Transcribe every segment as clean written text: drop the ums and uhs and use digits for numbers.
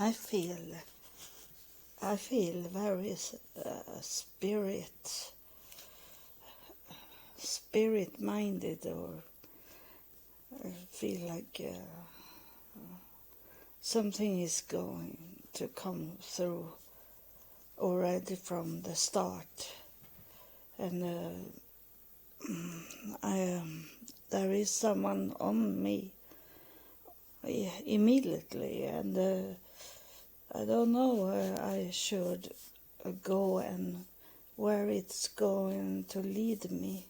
I feel very spirit minded, or I feel like something is going to come through already from the start, and there is someone on me immediately, and I don't know where I should go and where it's going to lead me,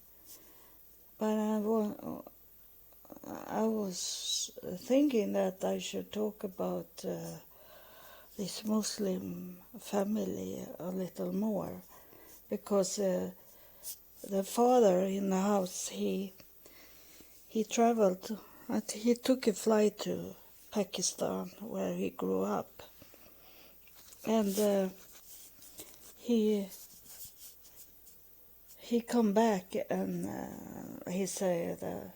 but I was thinking that I should talk about this Muslim family a little more, because the father in the house, he traveled, he took a flight to Pakistan where he grew up, and he come back, and he said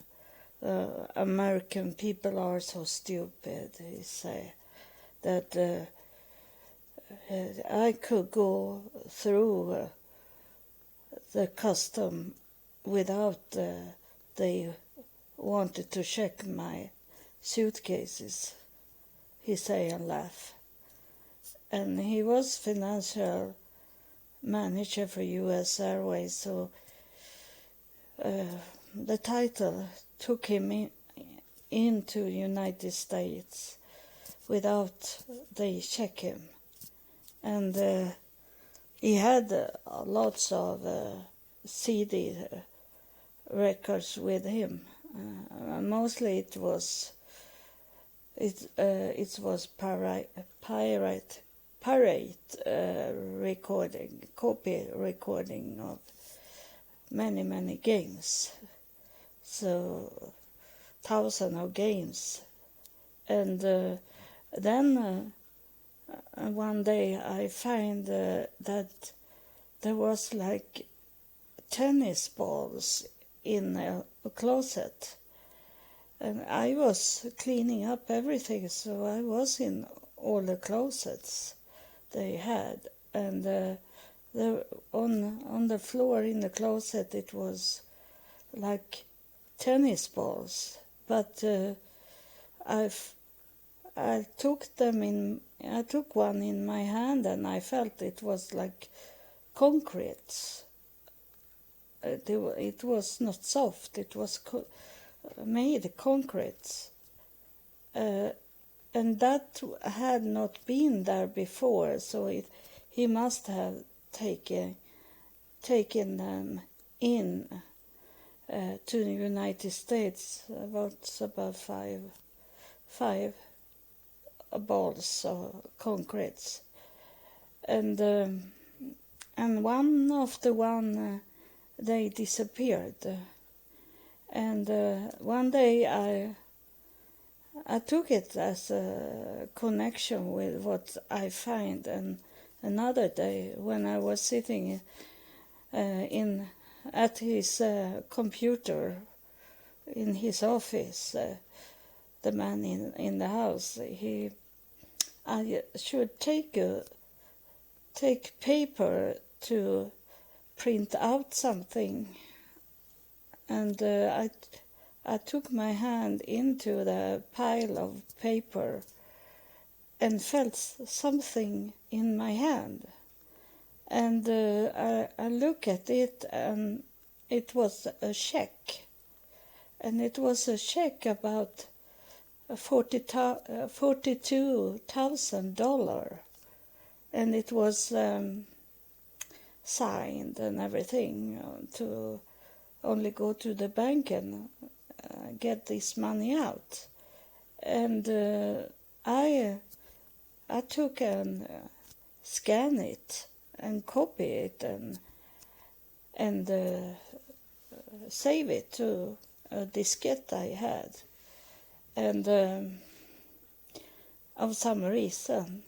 American people are so stupid. He said that I could go through the custom without they wanted to check my suitcases, he say and laugh. And he was financial manager for U.S. Airways, so the title took him into United States without they check him. And he had lots of CD records with him. Mostly it was pirate recording, copy recording of many games. So thousands of games. And then one day I find that there was like tennis balls in a closet, and I was cleaning up everything, so I was in all the closets they had, and on the floor in the closet it was like tennis balls, but I took one in my hand, and I felt it was like concrete. It was not soft, it was made concrete. And that had not been there before, so he must have taken them in to the United States, about five balls of concrete, and one after one they disappeared. And one day I took it as a connection with what I find, and another day when I was sitting at his computer in his office, the man in the house, I should take paper to print out something, and I took my hand into the pile of paper and felt something in my hand, and I look at it, and it was a check, and it was a check about $42,000, and it was signed and everything to only go to the bank and get this money out. And I took and scanned it and copy it and save it to a diskette I had. And of some reason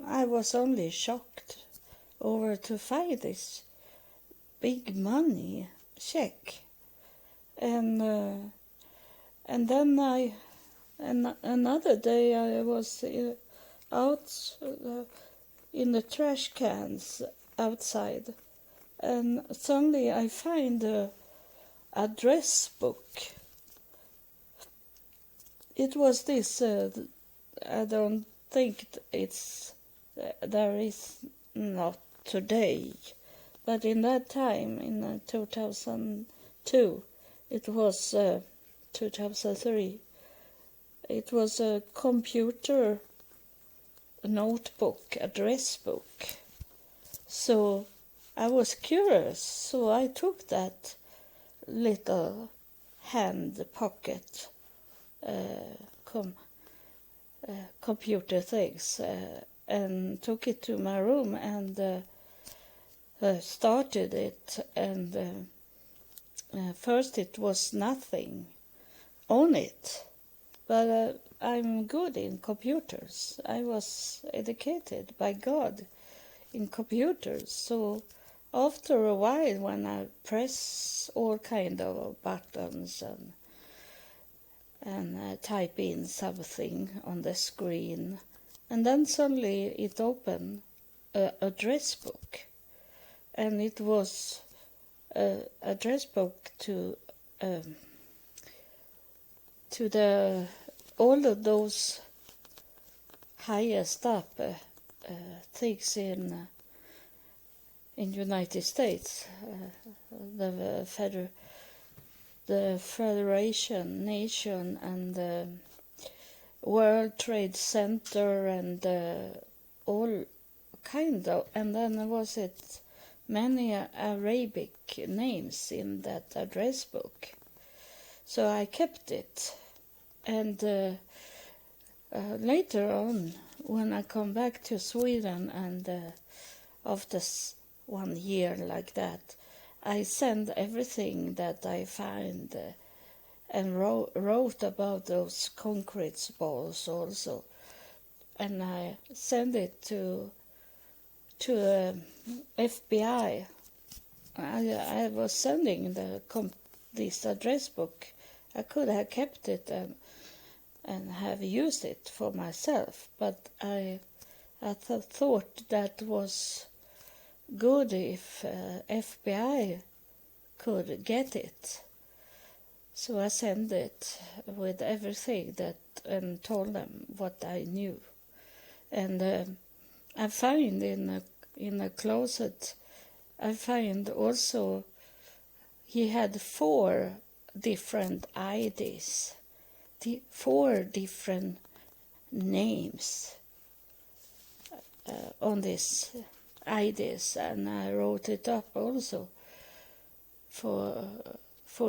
I was only shocked over to find this big money check, and then another day I was out in the trash cans outside, and suddenly I find a address book. It was this. I don't think there is not today, but in that time, in 2002, it was 2003. It was a computer notebook, address book. So I was curious, so I took that little hand pocket computer things and took it to my room and started it. And first it was nothing on it, but I'm good in computers. I was educated by God in computers, so after a while, when I press all kind of buttons and type in something on the screen, and then suddenly it opened a address book, and it was a address book to the all of those highest up things in United States, the Federation Nation and the World Trade Center and all kind of, and then was it many Arabic names in that address book. So I kept it, and later on, when I come back to Sweden, and after 1 year like that, I send everything that I find and wrote about those concrete balls also, and I send it to FBI. I was sending this address book. I could have kept it and have used it for myself, but I thought that was good if FBI could get it. So I sent it with everything and told them what I knew. And I find in a closet, I find also he had 4 different IDs, 4 different names on this IDs, and I wrote it up also for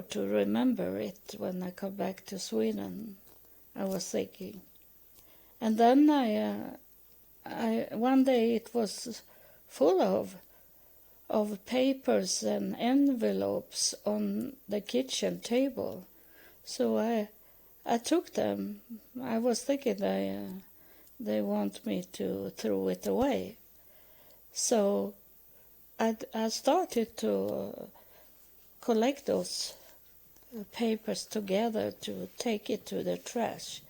to remember it when I come back to Sweden. I was thinking, and then I one day it was full of papers and envelopes on the kitchen table, so I took them. I was thinking they want me to throw it away. So I started to collect those papers together to take it to the trash.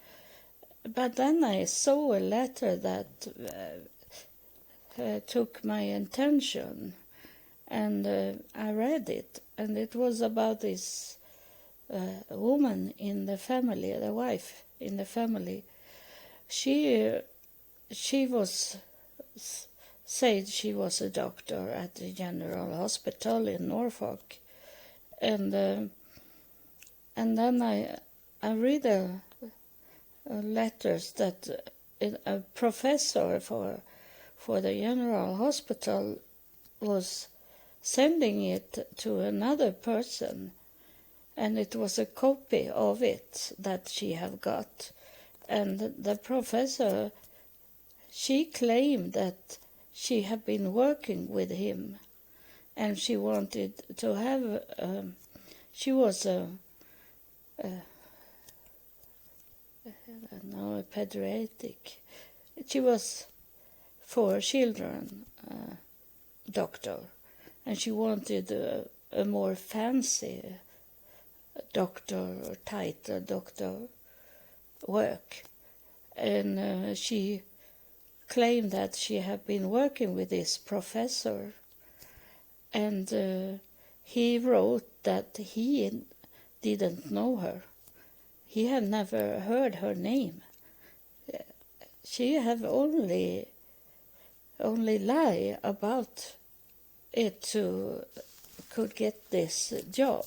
But then I saw a letter that took my attention, and I read it, and it was about this woman in the family, the wife in the family. She was said she was a doctor at the General Hospital in Norfolk, and then I read letters that a professor for the General Hospital was sending it to another person, and it was a copy of it that she had got, and the professor, she claimed that she had been working with him, and she wanted to have. She was a pediatric. She was for children doctor, and she wanted a more fancy doctor title, doctor work, and she claimed that she had been working with this professor, and he wrote that he didn't know her. He had never heard her name. She had only lie about it to could get this job.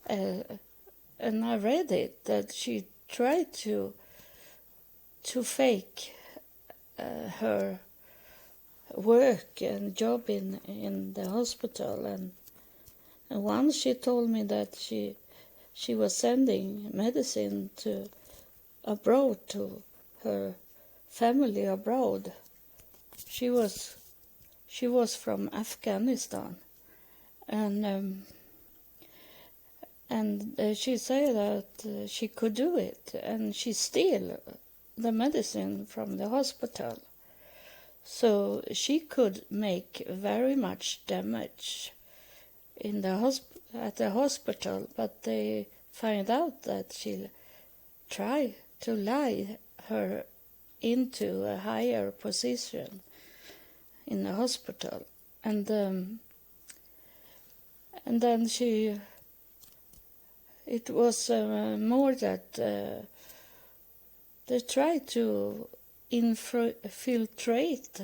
And I read it that she tried to fake her work and job in the hospital, and once she told me that she was sending medicine to abroad to her family abroad. She was from Afghanistan, and she said that she could do it, and she steal the medicine from the hospital, so she could make very much damage in the at the hospital. But they find out that she tried to lie her into a higher position in the hospital, and then it was more that they tried to infiltrate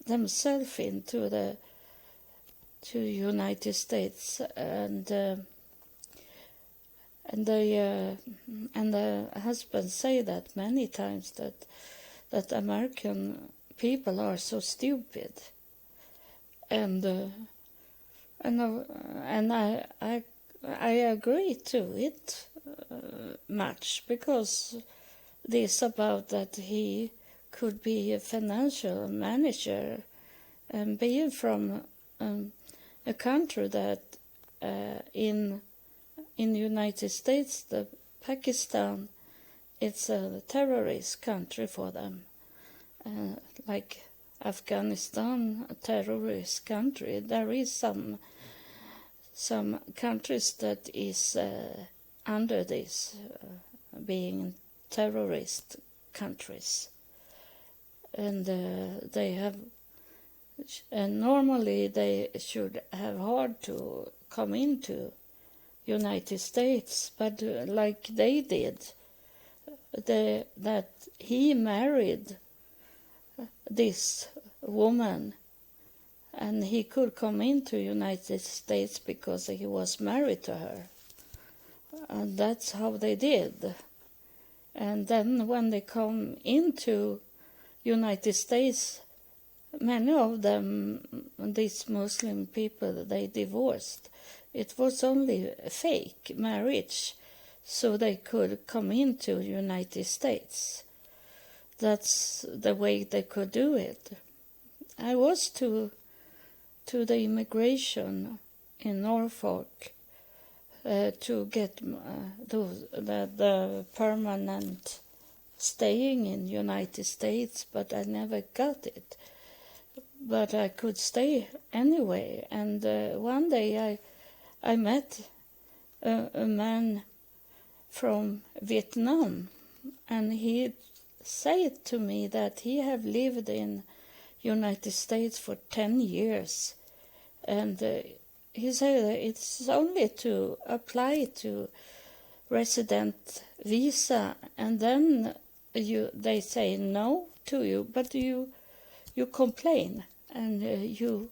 themselves into the United States, and the husband say that many times that American people are so stupid, and I agree to it much, because this about that he could be a financial manager and being from a country that in the United States, the Pakistan, it's a terrorist country for them, like Afghanistan, a terrorist country. There is some countries that is under this being terrorist countries, and they have, and normally they should have hard to come into United States, but like they did, that he married this woman, and he could come into United States because he was married to her, and that's how they did. And then when they come into United States, many of them, these Muslim people, they divorced. It was only a fake marriage, so they could come into United States. That's the way they could do it. I was to the immigration in Norfolk to get the permanent staying in United States, but I never got it. But I could stay anyway. And one day I met a man from Vietnam, and he said to me that he had lived in United States for 10 years, and he said it's only to apply to resident visa, and then they say no to you, but you complain, and you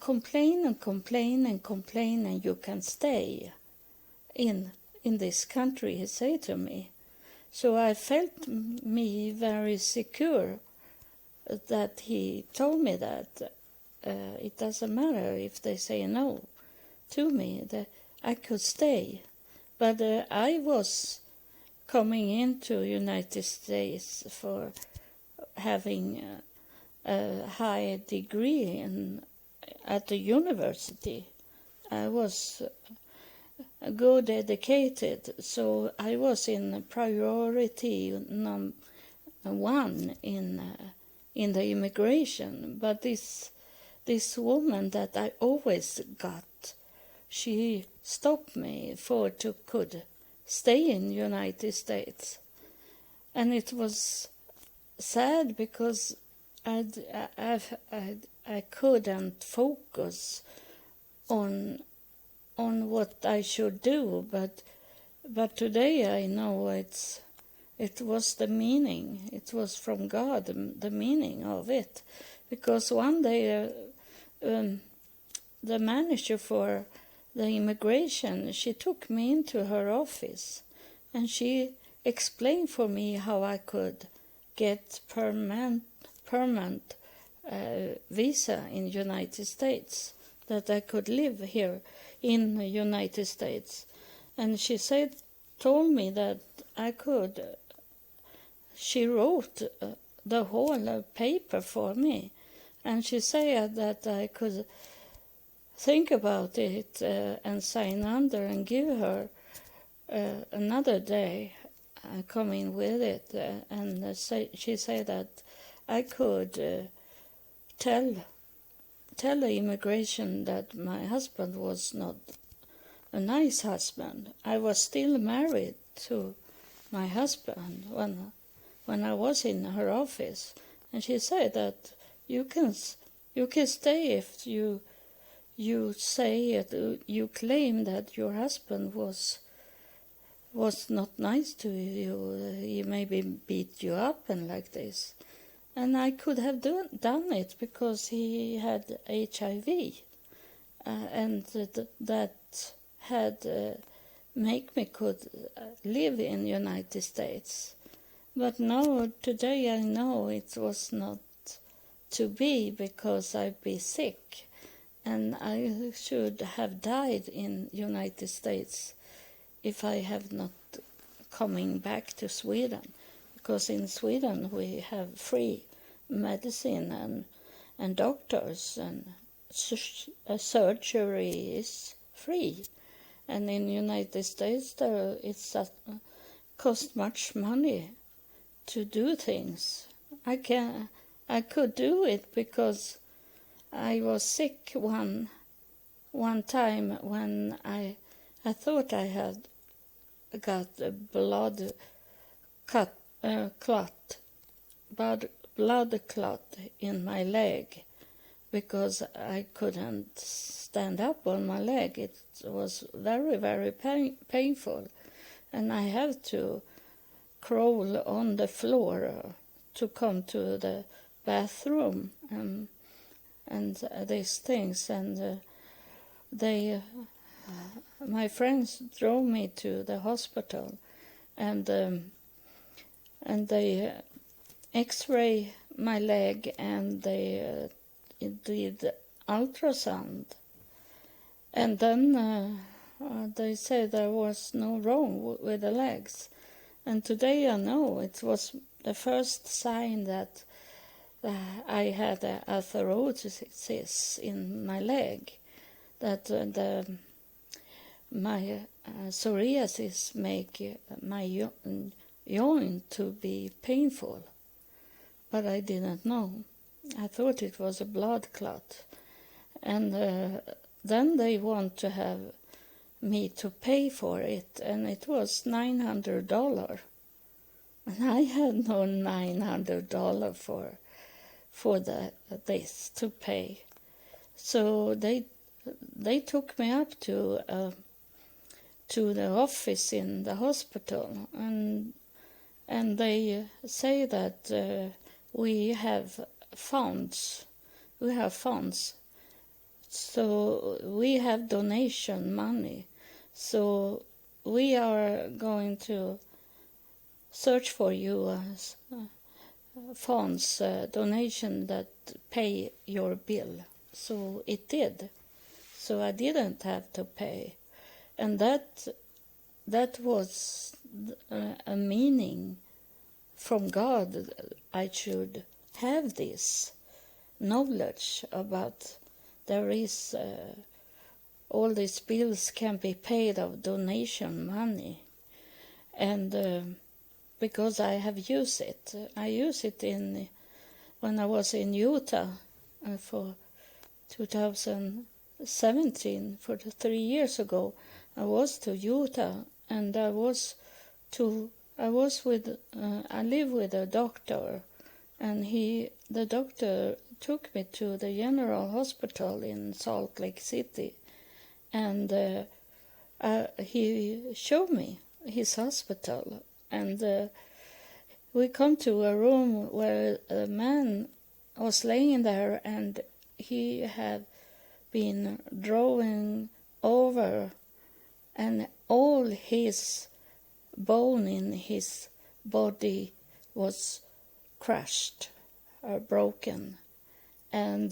complain and complain and complain, and you can stay in this country, he said to me. So I felt me very secure that he told me that it doesn't matter if they say no to me, that I could stay. But I was coming into United States for having a high degree at the university. I was good educated, so I was in priority number one in the immigration. But this woman that I always got, she stopped me for to could stay in United States. And it was sad because I couldn't focus on what I should do, but today I know it was the meaning. It was from God, the meaning of it, because one day the manager for the immigration, she took me into her office, and she explained for me how I could get permanent visa in the United States, that I could live here in the United States. And she told me that I could. She wrote the whole paper for me, and she said that I could think about it and sign under and give her another day come in with it. And she said that I could tell the immigration that my husband was not a nice husband. I was still married to my husband when I was in her office, and she said that you can stay if you say it, you claim that your husband was not nice to you. He maybe beat you up and like this. And I could have done it because he had HIV, and that had make me could live in the United States. But no, today I know it was not to be, because I'd be sick, and I should have died in United States if I have not coming back to Sweden, because in Sweden we have free medicine and doctors, and surgery is free. And in the United States it's cost much money to do things. I could do it because I was sick one time when I thought I had got a blood clot in my leg, because I couldn't stand up on my leg. It was very, very painful, and I had to crawl on the floor to come to the bathroom and these things. And my friends drove me to the hospital, and they x-ray my leg, and they did ultrasound, and then they said there was no wrong with the legs. And today I know it was the first sign that I had arthrosis in my leg, that my psoriasis make my joint to be painful. But I didn't know. I thought it was a blood clot. And then they want to have me to pay for it, and it was $900. And I had no $900 for this to pay. So they took me up to the office in the hospital, and they say that we have funds. So we have donation money. So we are going to search for you funds, donation that pay your bill. So it did. So I didn't have to pay. And that was a meaning from God. I should have this knowledge about there is all these bills can be paid of donation money, and because I have used it. I used it when I was in Utah for 2017, for 3 years ago. I was to Utah and I live with a doctor, and the doctor took me to the General Hospital in Salt Lake City, and he showed me his hospital, and we come to a room where a man was laying there, and he had been drawing over, and all his bone in his body was crushed or broken, and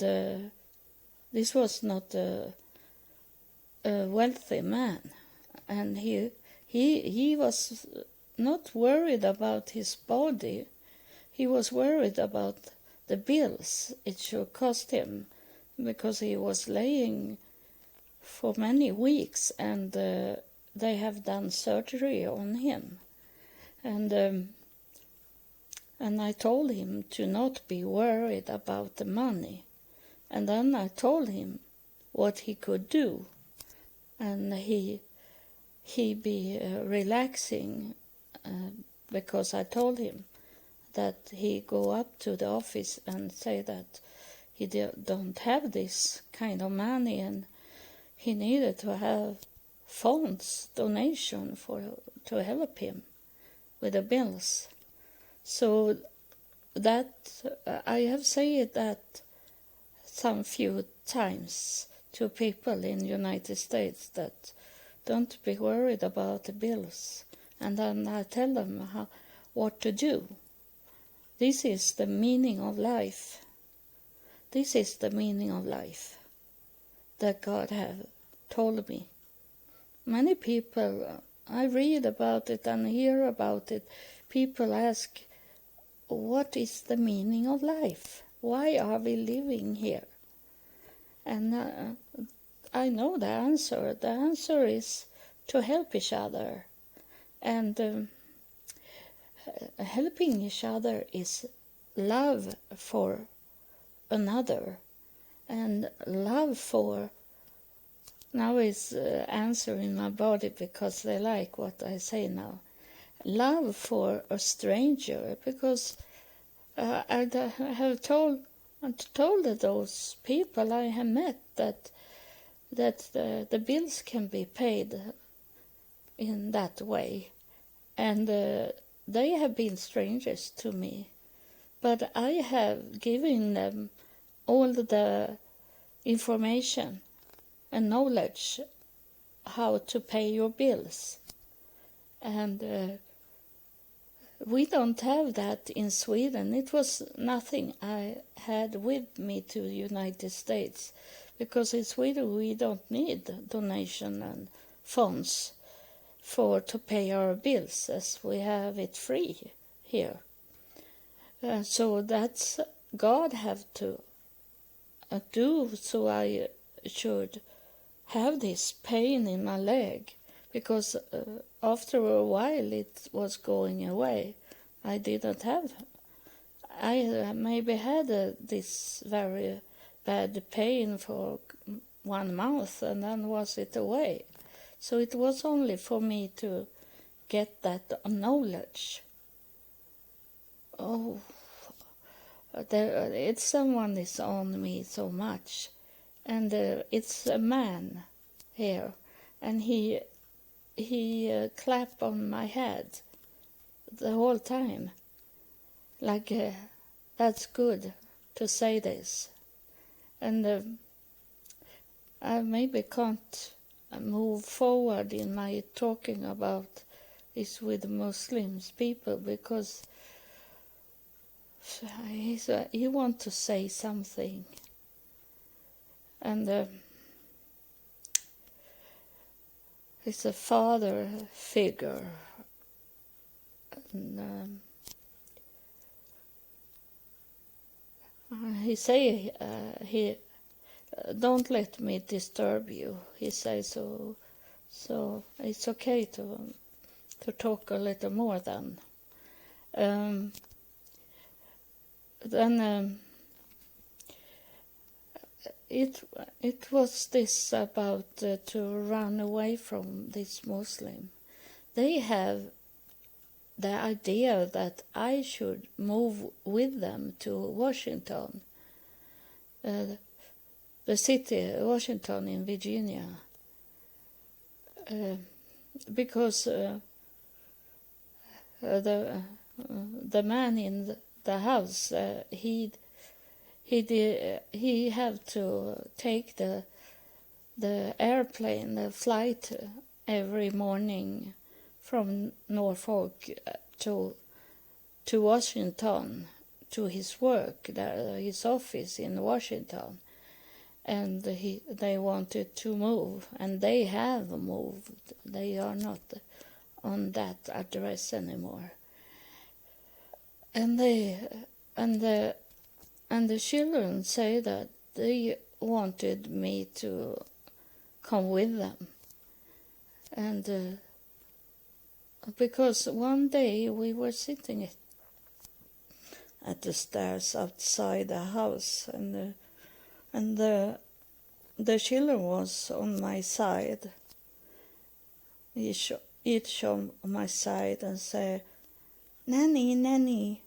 this was not a wealthy man, and he was not worried about his body. He was worried about the bills it should cost him, because he was laying for many weeks, and they have done surgery on him, and I told him to not be worried about the money, and then I told him what he could do, and he be relaxing, because I told him that he go up to the office and say that he don't have this kind of money, and he needed to have funds, donation to help him with the bills. So that I have said that some few times to people in the United States, that don't be worried about the bills, and then I tell them what to do. This is the meaning of life. This is the meaning of life that God have told me. Many people, I read about it and hear about it, people ask, what is the meaning of life? Why are we living here? And I know the answer. The answer is to help each other. And helping each other is love for another, and love for, now is answering my body because they like what I say now, love for a stranger, because I have told those people I have met that the bills can be paid in that way, and they have been strangers to me, but I have given them all the information and knowledge how to pay your bills. And we don't have that in Sweden. It was nothing I had with me to the United States, because in Sweden we don't need donation and funds to pay our bills, as we have it free here. So that's God have to do, so I should have this pain in my leg, because after a while it was going away. I didn't have, I maybe had this very bad pain for 1 month, and then was it away. So it was only for me to get that knowledge. Oh, someone is on me so much, and it's a man here, and he clapped on my head the whole time, like that's good to say this, and I maybe can't move forward in my talking about this with Muslims people, because he wants to say something, and he's a father figure, and he say he don't let me disturb you. He says so it's okay to talk a little more then. Then it was this about to run away from this Muslim, they have the idea that I should move with them to Washington, the city, Washington in Virginia, because the man in the house, he have to take the airplane, the flight every morning from Norfolk to Washington, to his work, his office in Washington. And they wanted to move, and they have moved. They are not on that address anymore. And the children say that they wanted me to come with them. And because one day we were sitting at the stairs outside the house, and the children was on my side, each on my side, and say, Nanny,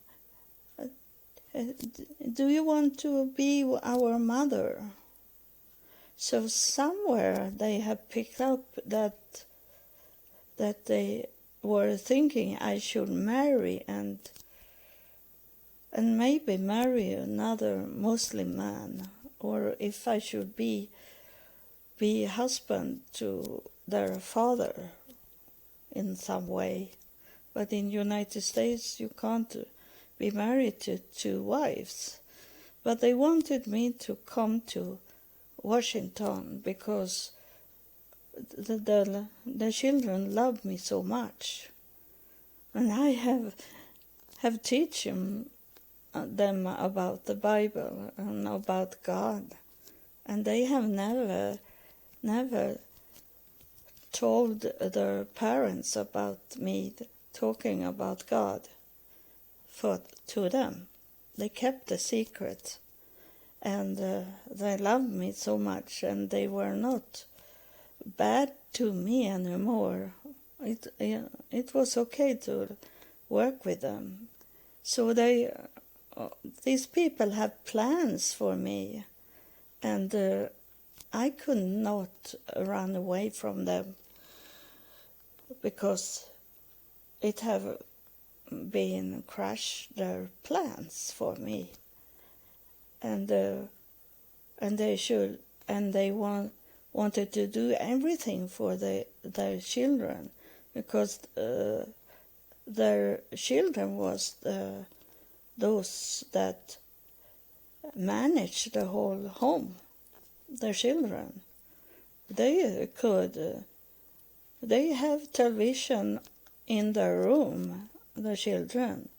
do you want to be our mother? So somewhere they have picked up that they were thinking I should marry and maybe marry another Muslim man, or if I should be husband to their father in some way. But in United States you can't be married to two wives. But they wanted me to come to Washington because the children love me so much, and I have teach them about the Bible and about God, and they have never told their parents about me talking about God to them. They kept the secret, and they loved me so much, and they were not bad to me anymore. It was okay to work with them. So these people have plans for me, and I could not run away from them because it have been crushed their plans for me, and they wanted to do everything for their children, because their children was those that managed the whole home. Their children, they have television in their room, the children,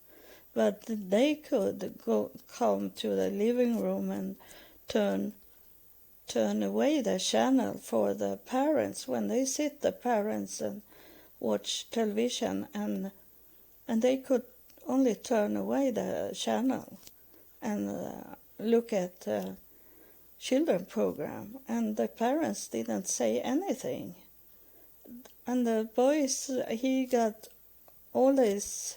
but they could come to the living room and turn away the channel for the parents when they sit the parents and watch television, and they could only turn away the channel and look at children program, and the parents didn't say anything. And the boys, he got all his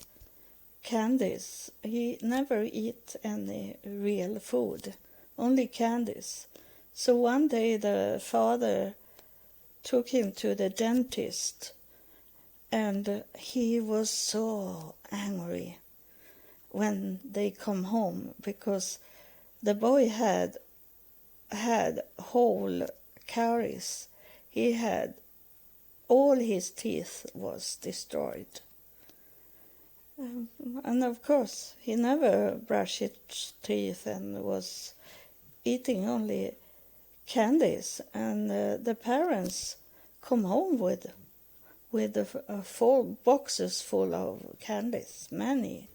candies. He never eat any real food, only candies. So one day the father took him to the dentist, and he was so angry when they come home, because the boy had whole caries. He had all his teeth was destroyed. And of course, he never brushed his teeth and was eating only candies. And the parents come home with full boxes full of candies, many.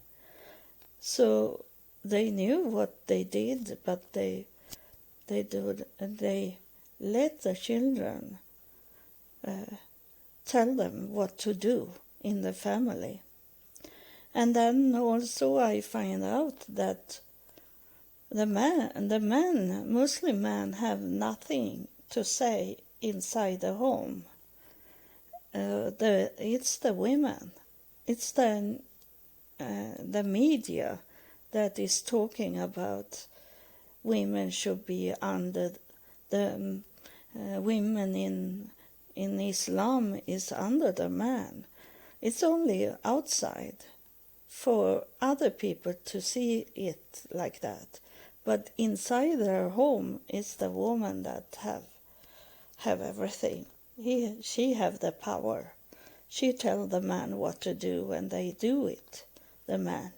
So they knew what they did, but they let the children tell them what to do in the family. And then also I find out that the Muslim man have nothing to say inside the home. it's the women, it's the media that is talking about women should be under the women in Islam is under the man. It's only outside for other people to see it like that, but inside their home it's the woman that have everything. She have the power. She tell the man what to do, and they do it, the man.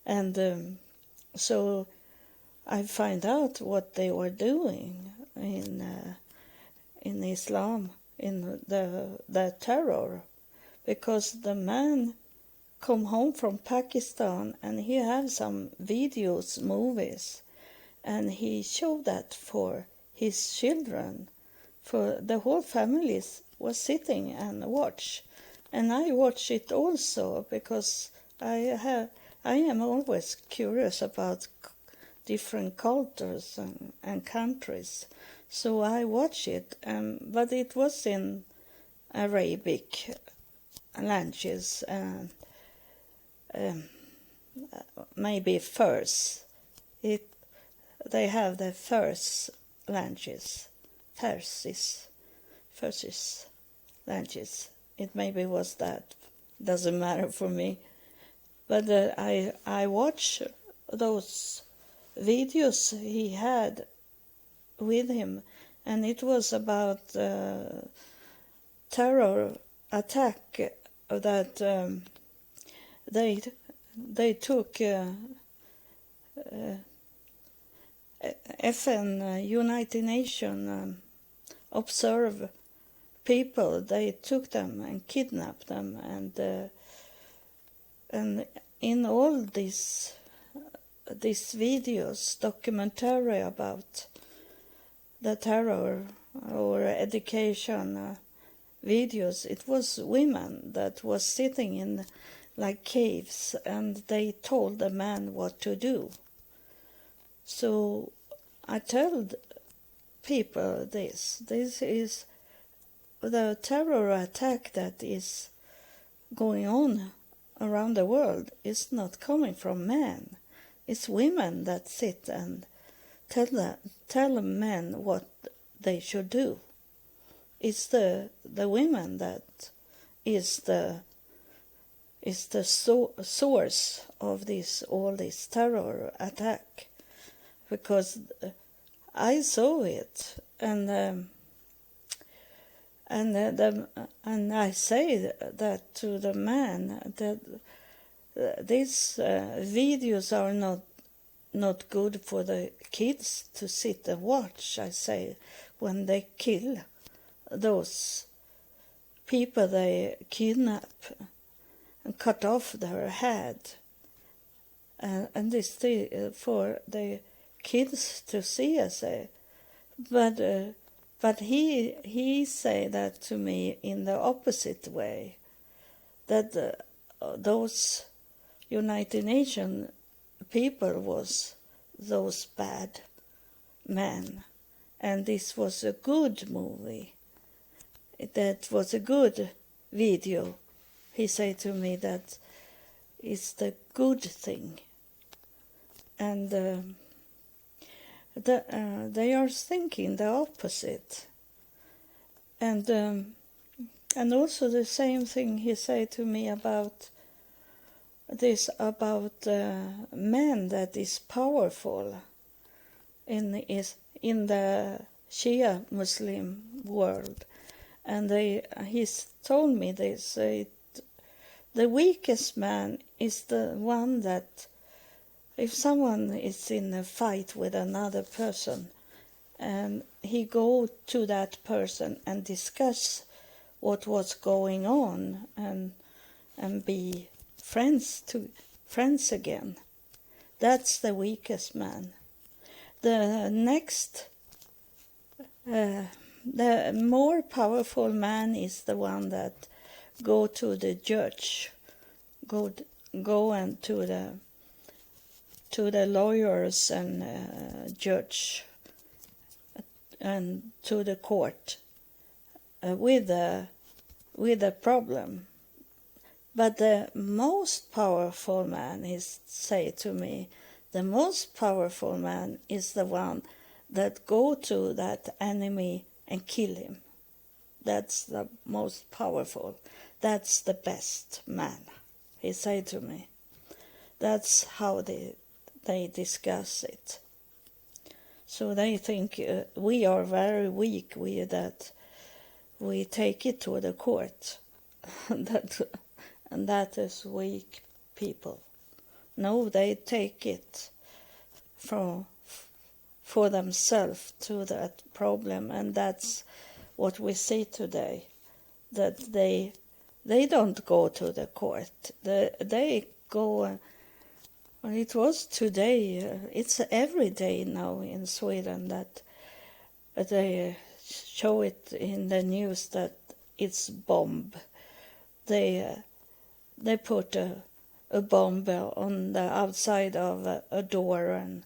And so I find out what they were doing in Islam, in the terror, because the man come home from Pakistan and he had some videos, movies, and he showed that for his children, for the whole families was sitting and watch. And I watch it also because I am always curious about different cultures and countries. So I watch it, but it was in Arabic languages and maybe Fars. They have the Fars languages, Farsis languages. It maybe was that. Doesn't matter for me. But I watch those videos he had with him, and it was about terror attack that they took FN United Nations observe people. They took them and kidnapped them, and in all these videos, documentary about the terror or education videos, it was women that was sitting in like caves, and they told the man what to do. So I told people this is the terror attack that is going on around the world is not coming from men. It's women that sit and tell men what they should do. It's the women that is the source of all this terror attack, because I saw it, and I say that to the man that these videos are not good for the kids to sit and watch. I say, when they kill those people they kidnap and cut off their head, and this for the kids to see, I say. But he say that to me in the opposite way, that those United Nations people was those bad men, and this was a good movie. That was a good video. He said to me that it's the good thing, and they are thinking the opposite. And also the same thing he said to me about this, about men that is powerful in the Shia Muslim world. And he's told me this, the weakest man is the one that, if someone is in a fight with another person, and he go to that person and discuss what was going on, and be friends again, that's the weakest man. The next, the more powerful man is the one that go to the judge, go and to the lawyers and judge and to the court with the with a problem. But the most powerful man, he say to me, the most powerful man is the one that go to that enemy and kill him. That's the most powerful. That's the best man, he said to me. That's how they discuss it. So they think we are very weak, that we take it to the court. And that is weak people. No, they take it for themselves to that problem, and that's what we see today. That they don't go to the court. They go. It was today. It's every day now in Sweden that they show it in the news that it's bomb. They put a bomb on the outside of a door and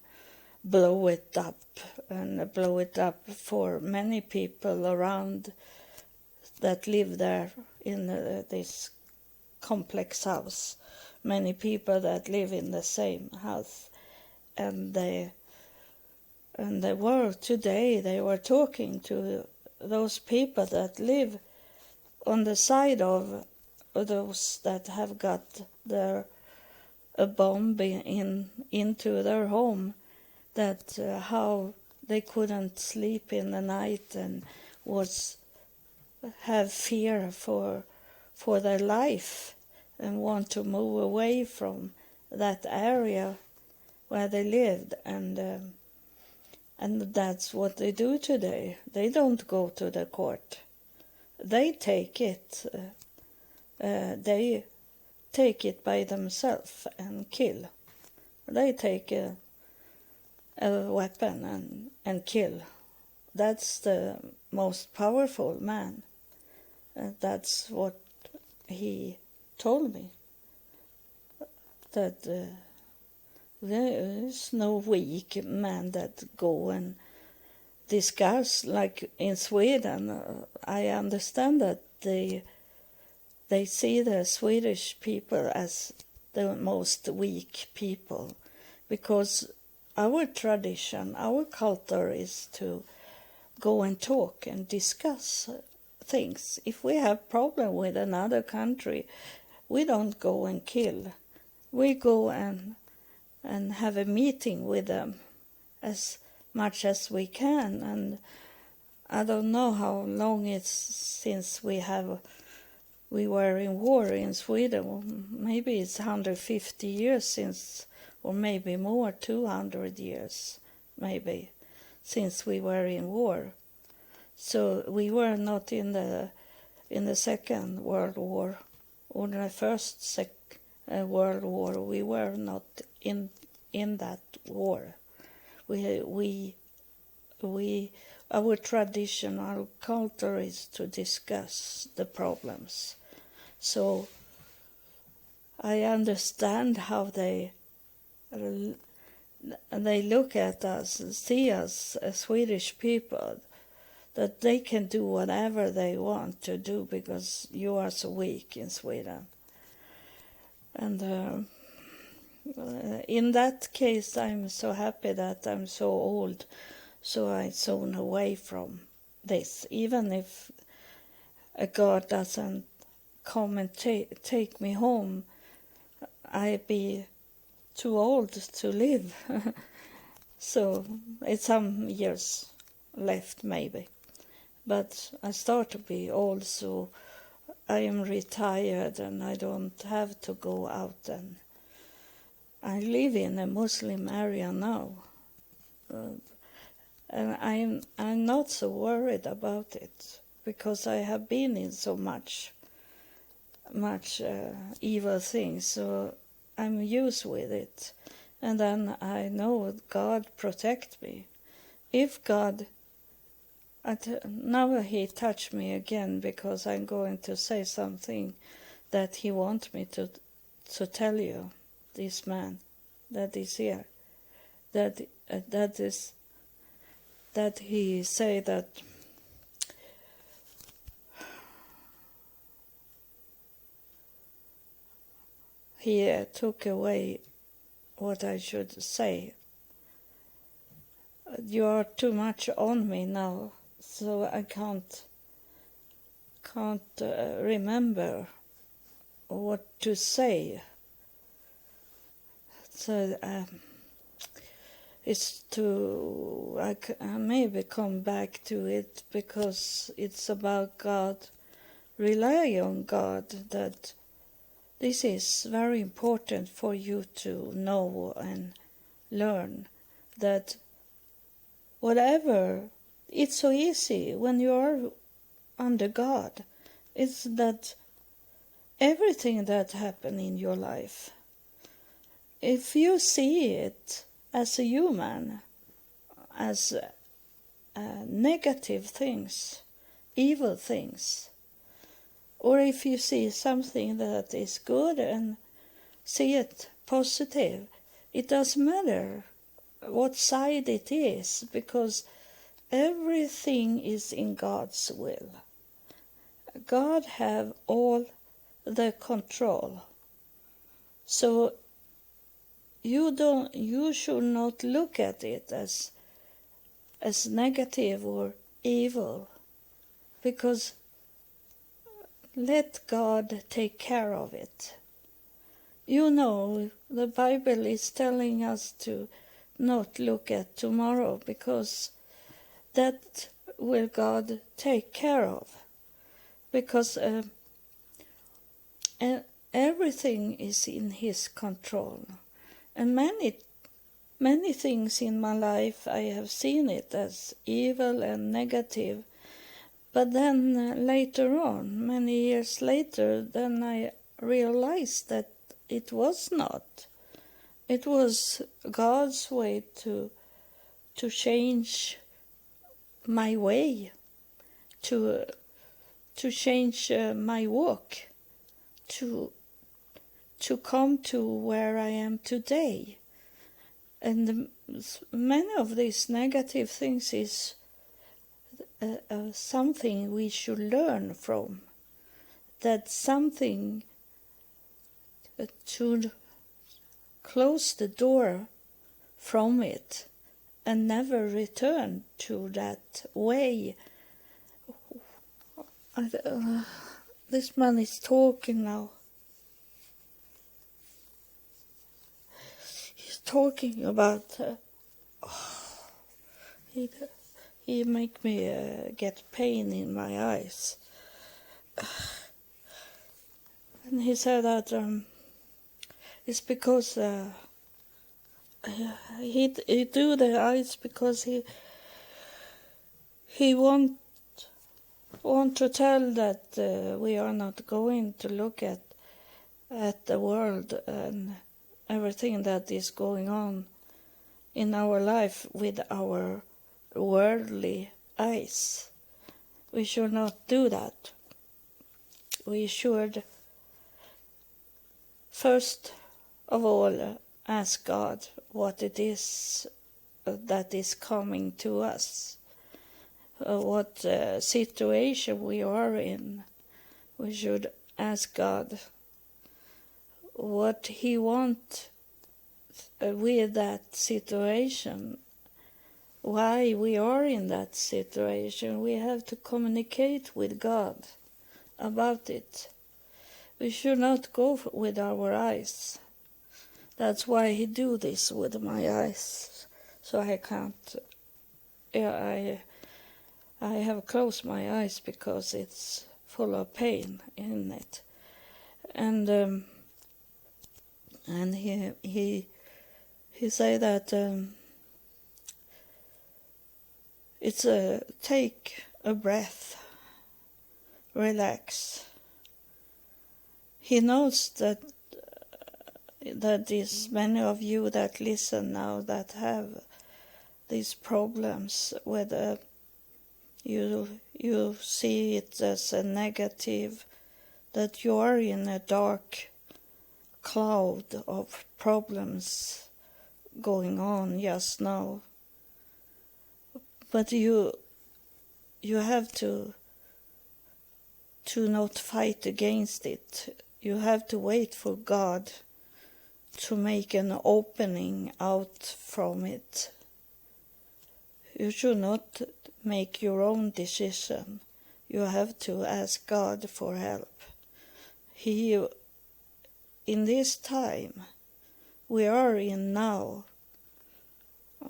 blow it up for many people around that live there in this complex house. Many people that live in the same house, and they were talking to those people that live on the side of those that have got a bomb into their home, that how they couldn't sleep in the night and have fear for their life and want to move away from that area where they lived, and that's what they do today. They don't go to the court. They take it. They take it by themselves and kill. They take a weapon and kill. That's the most powerful man. That's what he told me. That there is no weak man that go and discuss, like in Sweden. I understand that they see the Swedish people as the most weak people, because our tradition, our culture is to go and talk and discuss things. If we have problem with another country, we don't go and kill. We go and have a meeting with them as much as we can. And I don't know how long it's since we were in war in Sweden. Maybe it's 150 years since, or maybe more, 200 years, maybe, since we were in war. So we were not in the Second World War or the First World War. We were not in that war. Our tradition, our culture is to discuss the problems. So I understand how they look at us and see us as Swedish people, that they can do whatever they want to do because you are so weak in Sweden. And in that case, I'm so happy that I'm so old, so I'm zone away from this. Even if God doesn't come and take me home, I'd be too old to live. So it's some years left maybe. But I start to be old, so I am retired and I don't have to go out. And I live in a Muslim area now. And I'm not so worried about it, because I have been in so much evil things, so I'm used with it. And then I know God protect me. If God, now he touched me again, because I'm going to say something that he wants me to tell you, this man that is here, that he say that he took away what I should say. You are too much on me now, so I can't remember what to say. So it's I maybe come back to it because it's about God. Rely on God, that this is very important for you to know and learn, that whatever, it's so easy when you are under God. It's that everything that happens in your life, if you see it as a human, as negative things, evil things, or if you see something that is good and see it positive, it doesn't matter what side it is, because everything is in God's will. God have all the control. So you should not look at it as negative or evil, because let God take care of it. You know, the Bible is telling us to not look at tomorrow, because that will God take care of. Because everything is in His control. And many things in my life, I have seen it as evil and negative. But then later on, many years later, then I realized that it was not. It was God's way to change my way, to change my walk, to come to where I am today. And many of these negative things is something we should learn from. That something to close the door from it and never return to that way. This man is talking now. He's talking about he make me get pain in my eyes. And he said that it's because he do the eyes because he want to tell that we are not going to look at the world and everything that is going on in our life with our worldly eyes. We should not do that. We should first of all ask God what it is that is coming to us, what situation we are in. We should ask God what He wants with that situation, why we are in that situation. We have to communicate with God about it. We should not go with our eyes. That's why He do this with my eyes, so I can't. I have closed my eyes because it's full of pain in it, and he say that it's take a breath, relax. He knows that is many of you that listen now that have these problems, whether you see it as a negative, that you are in a dark cloud of problems going on just now. But you have to not fight against it. You have to wait for God to make an opening out from it. You should not make your own decision. You have to ask God for help. In this time we are in now,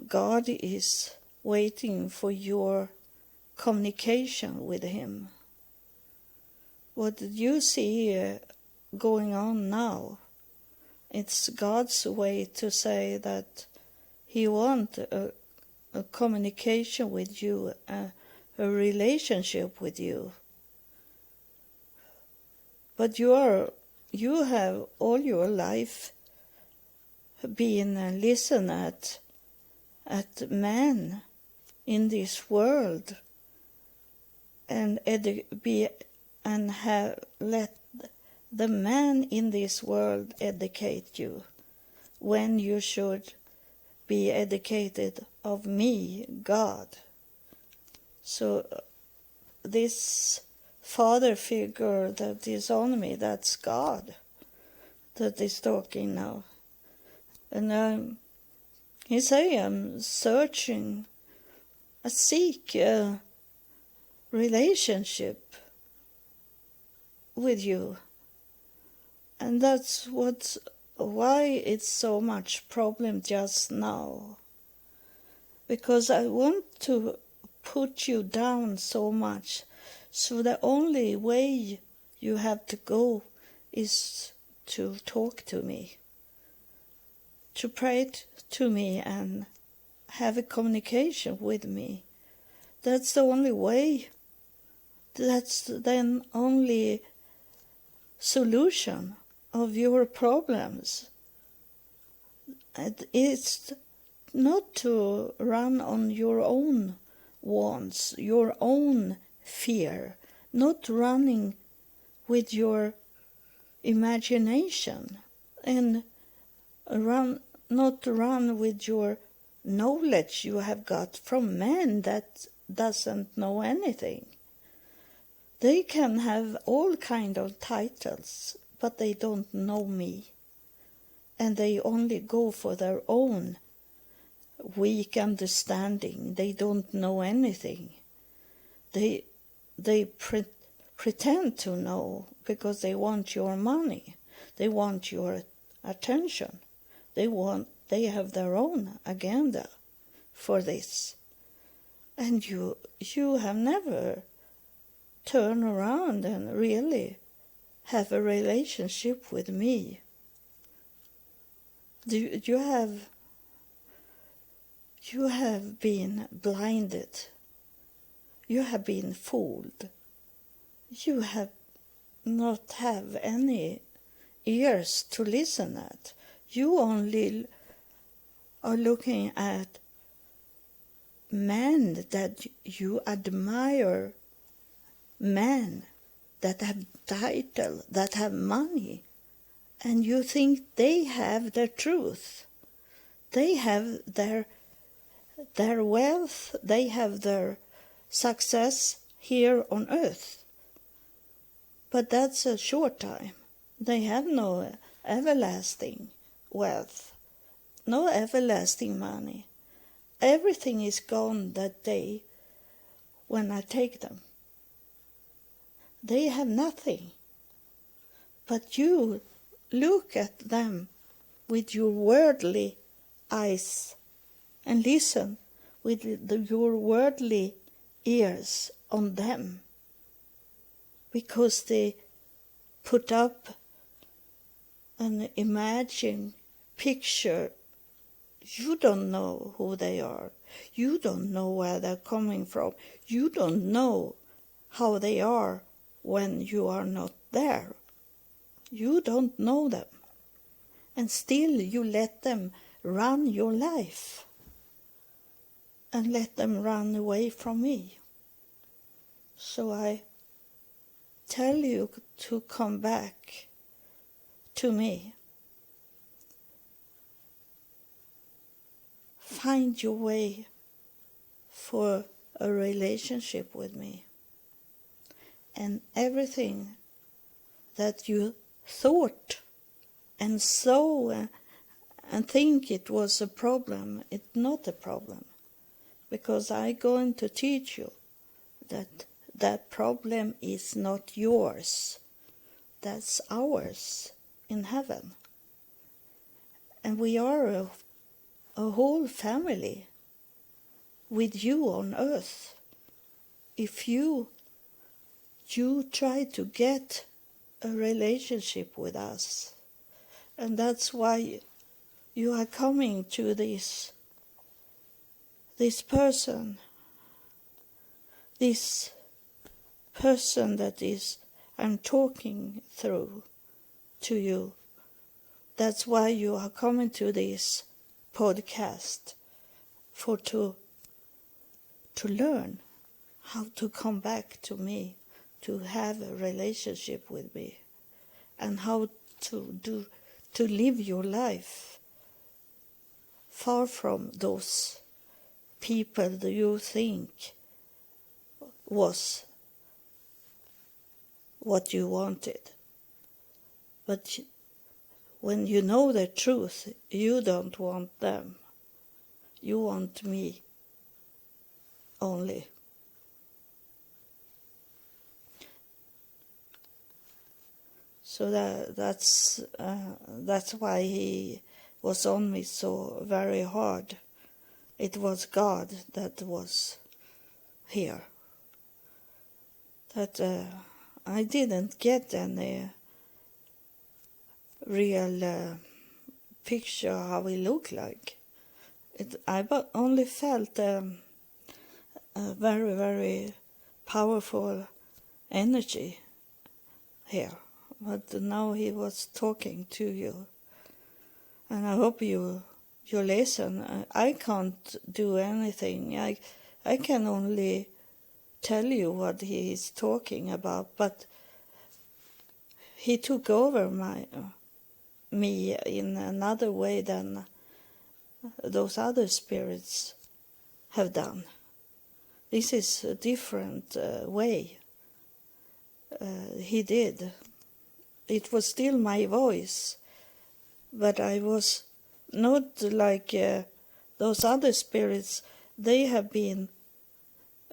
God is waiting for your communication with Him. What you see going on now, it's God's way to say that He wants a communication with you, a relationship with you. But you have all your life been listened at men in this world, and have let the man in this world educate you, when you should be educated of me, God. So this father figure that is on me, that's God that is talking now. And he say, I'm searching, I seek a relationship with you. And that's why it's so much problem just now. Because I want to put you down so much. So the only way you have to go is to talk to me, to pray to me and have a communication with me. That's the only way. That's the only solution of your problems. It's not to run on your own wants, your own fear, not running with your imagination, and not run with your knowledge you have got from men that doesn't know anything. They can have all kind of titles, but they don't know me. And they only go for their own weak understanding. They don't know anything. They pretend to know because they want your money. They want your attention. They have their own agenda for this. And you have never turned around and really have a relationship with me. You have been blinded. You have been fooled. You have not have any ears to listen at. You only are looking at men that you admire, men that have title, that have money, and you think they have the truth. They have their wealth, they have their success here on earth. But that's a short time. They have no everlasting wealth, no everlasting money. Everything is gone that day when I take them. They have nothing. But you look at them with your worldly eyes and listen with your worldly ears on them, because they put up an imagined picture. You don't know who they are. You don't know where they're coming from. You don't know how they are when you are not there. You don't know them. And still you let them run your life and let them run away from me. So I tell you to come back to me. Find your way for a relationship with me. And everything that you thought and saw and think it was a problem. It's not a problem, because I'm going to teach you that that problem is not yours. That's ours in heaven. And we are a whole family with you on earth. If you try to get a relationship with us, and that's why you are coming to this person that is I'm talking through to you. That's why you are coming to this podcast, to learn how to come back to me, to have a relationship with me, and how to live your life far from those people that you think was what you wanted. But when you know the truth, you don't want them. You want me only. So that's why he was on me so very hard. It was God that was here. That I didn't get any real picture how he looked like. I only felt a very, very powerful energy here. But now he was talking to you. And I hope you listen. I can't do anything. I can only tell you what he is talking about, but he took over me in another way than those other spirits have done. This is a different way he did. It was still my voice, but I was not like those other spirits. They have been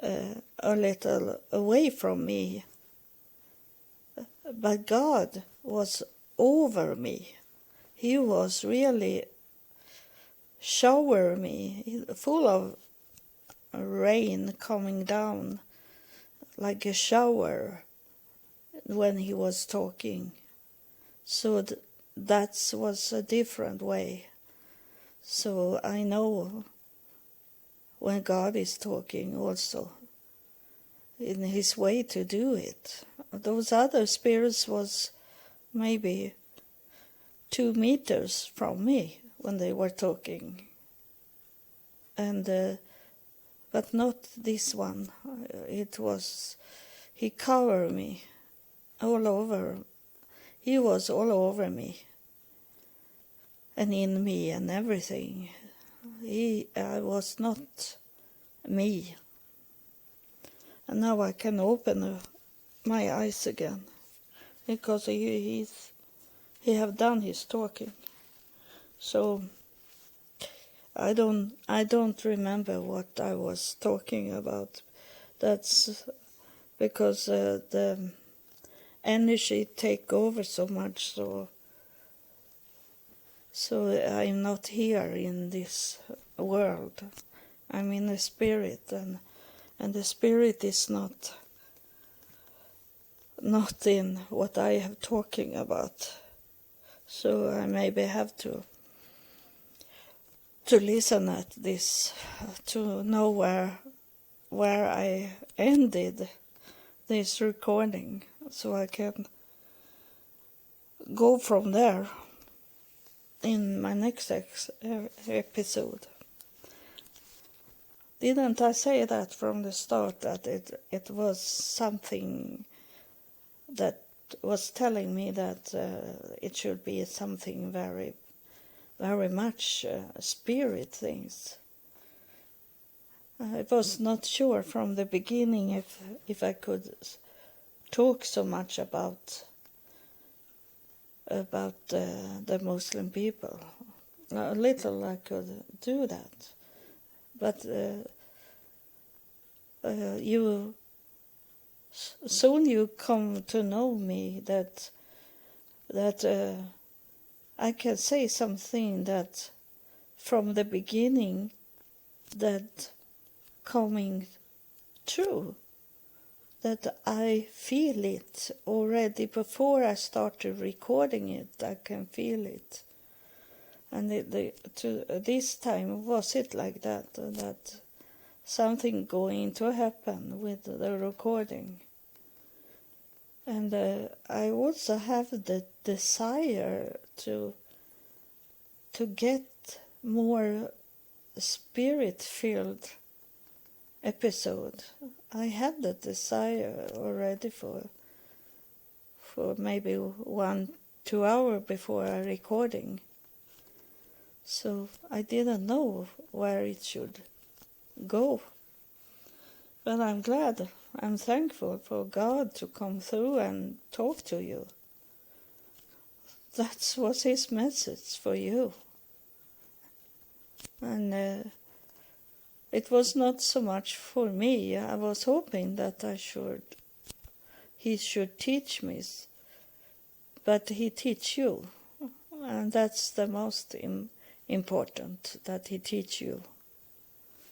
a little away from me, but God was over me. He was really shower me, full of rain coming down like a shower when he was talking. So that was a different way. So I know when God is talking also in his way to do it. Those other spirits was maybe 2 meters from me when they were talking. And but not this one. He covered me all over. He was all over me and in me and everything. I was not me. And now I can open my eyes again, because he have done his talking. So I don't remember what I was talking about. That's because the energy take over so much, so I'm not here in this world. I'm in the spirit, and the spirit is not in what I am talking about. So I maybe have to listen at this to know where I ended this recording, so I can go from there in my next episode. Didn't I say that from the start, that it was something that was telling me that it should be something very, very much spirit things? I was not sure from the beginning if I could talk so much about the Muslim people, a little I could do that. But soon you come to know me that I can say something that from the beginning that coming true, that I feel it already before I started recording it. I can feel it, and this time was it like that something going to happen with the recording. And I also have the desire to get more spirit-filled episode. I had that desire already for maybe 1-2 hours before a recording. So I didn't know where it should go. But I'm glad, I'm thankful for God to come through and talk to you. That was his message for you. And it was not so much for me. I was hoping that he should teach me, but he teach you. And that's the most important, that he teach you.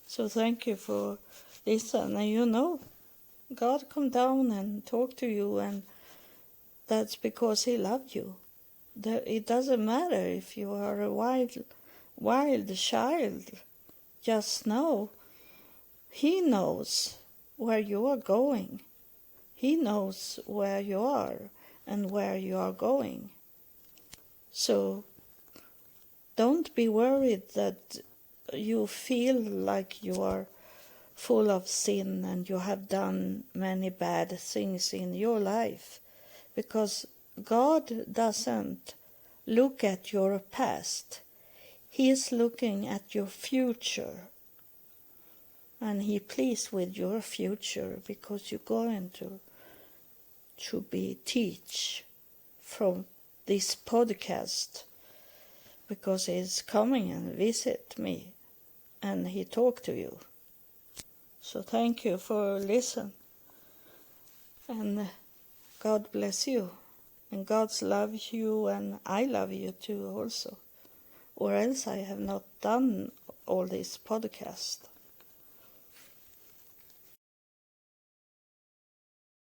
So thank you for listening. And God come down and talk to you, and that's because he loved you. It doesn't matter if you are a wild child. Just know he knows where you are going. He knows where you are and where you are going. So don't be worried that you feel like you are full of sin and you have done many bad things in your life, because God doesn't look at your past. He is looking at your future, and he pleased with your future, because you're going to be teach from this podcast, because he's coming and visit me and he talked to you. So thank you for listening, and God bless you, and God loves you, and I love you too also, or else I have not done all this podcast.